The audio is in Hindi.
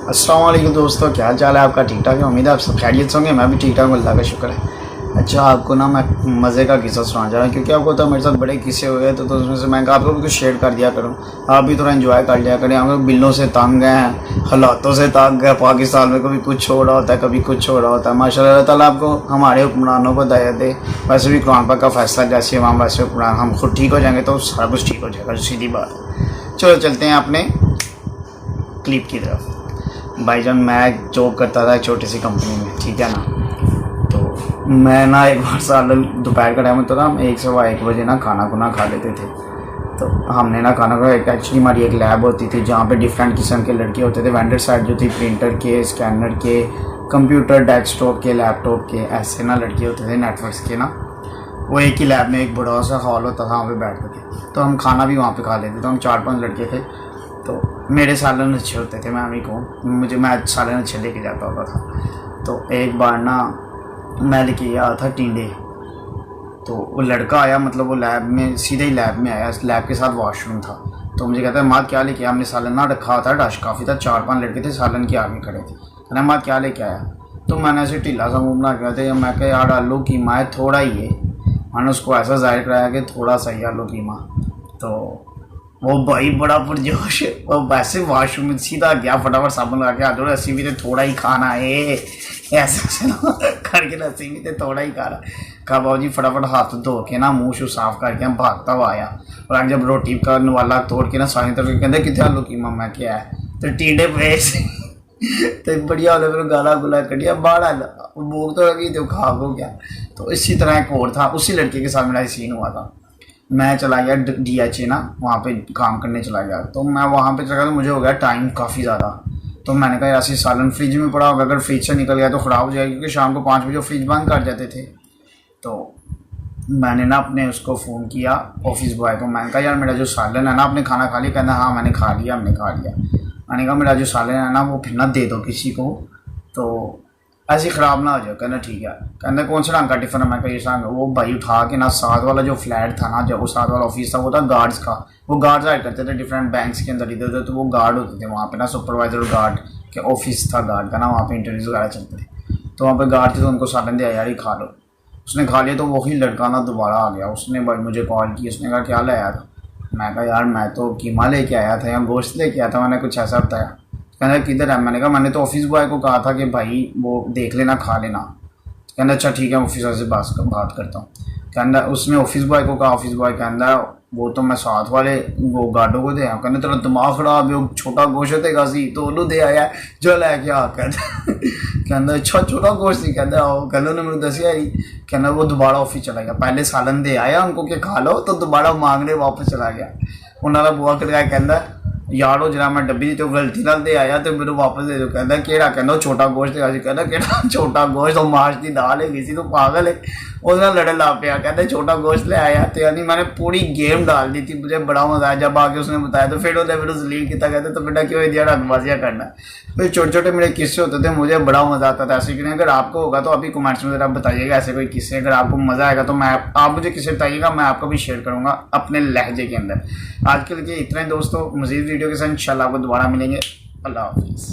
अस्सलाम वालेकुम दोस्तों, क्या हाल चाल है आपका? ठीक ठाक है? उम्मीद है आप सब खैरियत से होंगे। मैं भी ठीक ठाक हूँ, अल्लाह का शुक्र है। अच्छा, आपको ना मैं मज़े का किस्सा सुनाना चाह रहा हूँ, क्योंकि आपको तो मेरे साथ बड़े किस्से हुए तो उसमें से मैं आपको भी कुछ शेयर कर दिया करूँ। आप भी थोड़ा एंजॉय कर लिया करें। हम लोग बिल्लों से तंग हैं, हालातों से तंग है। पाकिस्तान में कभी कुछ हो रहा होता है, कभी कुछ हो रहा होता है। माशाल्लाह अल्लाह ताला आपको हमारे हुक्मरानों को दया दे। वैसे भी कुरान पाक का फैसला जैसे हम वैसे हुक्मरान, हम खुद ठीक हो जाएंगे तो सारा कुछ ठीक हो जाएगा, सीधी बात है। चलो चलते हैं अपने क्लिप की तरफ। भाईजान, मैं जॉब करता था एक छोटी सी कंपनी में, ठीक है ना। तो मैं ना एक बार सालन दोपहर का टाइम होता था, हम 1 बजे ना खाना खा लेते थे। तो हमने ना खाना खा, एक्चुअली हमारी एक लैब होती थी जहाँ पे डिफरेंट किस्म के लड़के होते थे। वेंडर साइड जो थी, प्रिंटर के, स्कैनर के, कंप्यूटर, डेस्कटॉप के, लैपटॉप के, ऐसे ना लड़के होते थे नेटवर्क्स के ना। वो एक ही लैब में एक बड़ा सा हॉल होता था, वहाँ पे बैठते थे। तो हम खाना भी वहाँ पे खा लेते थे। हम 4-5 लड़के थे। तो मेरे सालन अच्छे होते थे, मैं अभी कहूँ, मैं सालन अच्छे लेके जाता होता था। तो एक बार ना मैं लेके आया था टिंडे। तो वो लड़का आया, मतलब वो लैब में, सीधे ही लैब में आया। लैब के साथ वॉशरूम था। तो मुझे कहता है, माँ क्या लेके आया? हमने सालन ना रखा था, डश काफ़ी था, 4-5 लड़के थे सालन के आगे खड़े थे। कहना, माँ क्या लेके आया? तो मैंने ऐसे ढीला सा मुँह बना के कहते, मैं कहा यार आलू कीमा है, थोड़ा ही है। मैंने उसको ऐसा जाहिर कराया कि थोड़ा सा ही आलू कीमा। तो वो भाई बड़ा पुरजोश, वो वैसे वॉशरूम में सीधा गया, फटाफट साबुन लगा के आ जाओ, रस्सी भी तो थोड़ा ही खाना है, ऐसे ना करके रस्सी भी तो थोड़ा ही खाना। कहा बाबू जी, फटाफट हाथ धो के ना मुँह शू साफ करके हम भागता हुआ आया। और जब रोटी का वाला तोड़ के ना सारी तरफ कहते कितने आलू कीमा, मैं क्या है तो टीडे पे तो बढ़िया वाले फिर गाला गुला कटिया बाड़ा भूख तो लगी तो खा हो गया। तो इसी तरह एक और था, उसी लड़के के साथ मेरा सीन हुआ था। मैं चला गया DHA ना, वहाँ पे काम करने चला गया। तो मैं वहाँ पे चला गया, तो मुझे हो गया टाइम काफ़ी ज़्यादा। तो मैंने कहा ऐसे सालन फ्रिज में पड़ा होगा, अगर फ्रिज से निकल गया तो ख़राब हो जाएगा, क्योंकि शाम को 5 बजे फ्रिज बंद कर जाते थे। तो मैंने ना अपने उसको फ़ोन किया, ऑफिस बॉय को। मैंने कहा यार मेरा जो सालन है ना, आपने खाना खा लिया? कहना हाँ मैंने खा लिया, हमने खा लिया। मैंने कहा मेरा जो सालन है ना, वो फिर ना दे दो किसी को, तो ऐसे ख़राब ना हो जाए। कहना ठीक है। कहना कौन से रंग का टिफ़िन है? मैं कहा ये रंग। वो भाई उठा के ना, साथ वाला जो फ्लैट था ना, जब वो साथ वाला ऑफिस था, वो था गार्ड्स का। वो गार्ड्स आया करते थे डिफरेंट बैंक्स के अंदर इधर उधर। तो वो गार्ड होते थे वहाँ पे ना, सुपरवाइजर गार्ड के ऑफिस था गार्ड का ना, वहाँ पे इंटरव्यूज वगैरह चलते थे। तो वहाँ पे गार्ड थे, तो उनको सालन दिया यार ये खा लो। उसने खा लिया। तो वही लड़का ना दोबारा आ गया, उसने भाई मुझे कॉल की। उसने कहा क्या लाया था? मैं कहा यार मैं तो कीमा लेके आया था या गोश्त लेके आया था, मैंने कुछ ऐसा बताया। कहना किधर है? मैंने कहा मैंने तो ऑफिस बॉय को कहा था कि भाई वो देख लेना, खा लेना। कहना अच्छा ठीक है, ऑफिसर से बात करता हूँ। कहना उसने ऑफिस बॉय को कहा, ऑफिस बॉय कहना वो तो मैं साथ वाले वो गार्डों को दे आया। कहना तेरा दिमाग खराब है, छोटा गोश्त होतेगा सी तो उन्होंने दे आया जो लैके आ। कहना अच्छा छोटा गोश्त ही? कहना कहना उन्होंने मेरे दसिया ही। कहना वो दोबारा ऑफिस चला गया, पहले सालन दे आया उनको कि खा लो, तो दोबारा मांगने वापस चला गया। उन्होंने बुआ खड़काया, कहना यारो जरा मैं डब्बी तो गलती नाल दे आया, तो मेरे वापस दे दो। कहना केड़ा? कहना छोटा गोश्त है। कहना केड़ा छोटा गोश्त? और मार्च की दाल है किसी तो पागल है। उसने लड़न ला पाया, कहते छोटा गोश्त ले आया। तो यानी मैंने पूरी गेम डाल दी थी, मुझे बड़ा मजा आया। जब आके उसने बताया तो फिर उसने फिर लीव किया। कहते तो बेटा क्यों दिया रंगबाजियाँ करना। फिर छोटे छोटे मेरे किस्से होते थे, मुझे बड़ा मजा आता था ऐसे। क्यों? अगर आपको होगा तो अभी कमेंट्स में जरा बताइएगा ऐसे कोई किस्से, अगर आपको मजा आएगा तो मैं आप मुझे किस्से बताइएगा, मैं आपको भी शेयर करूंगा अपने लहजे के अंदर। आज के लिए इतना ही दोस्तों, मजीद वीडियो के साथ इंशाल्लाह आपको दोबारा मिलेंगे। अल्लाह हाफिज़।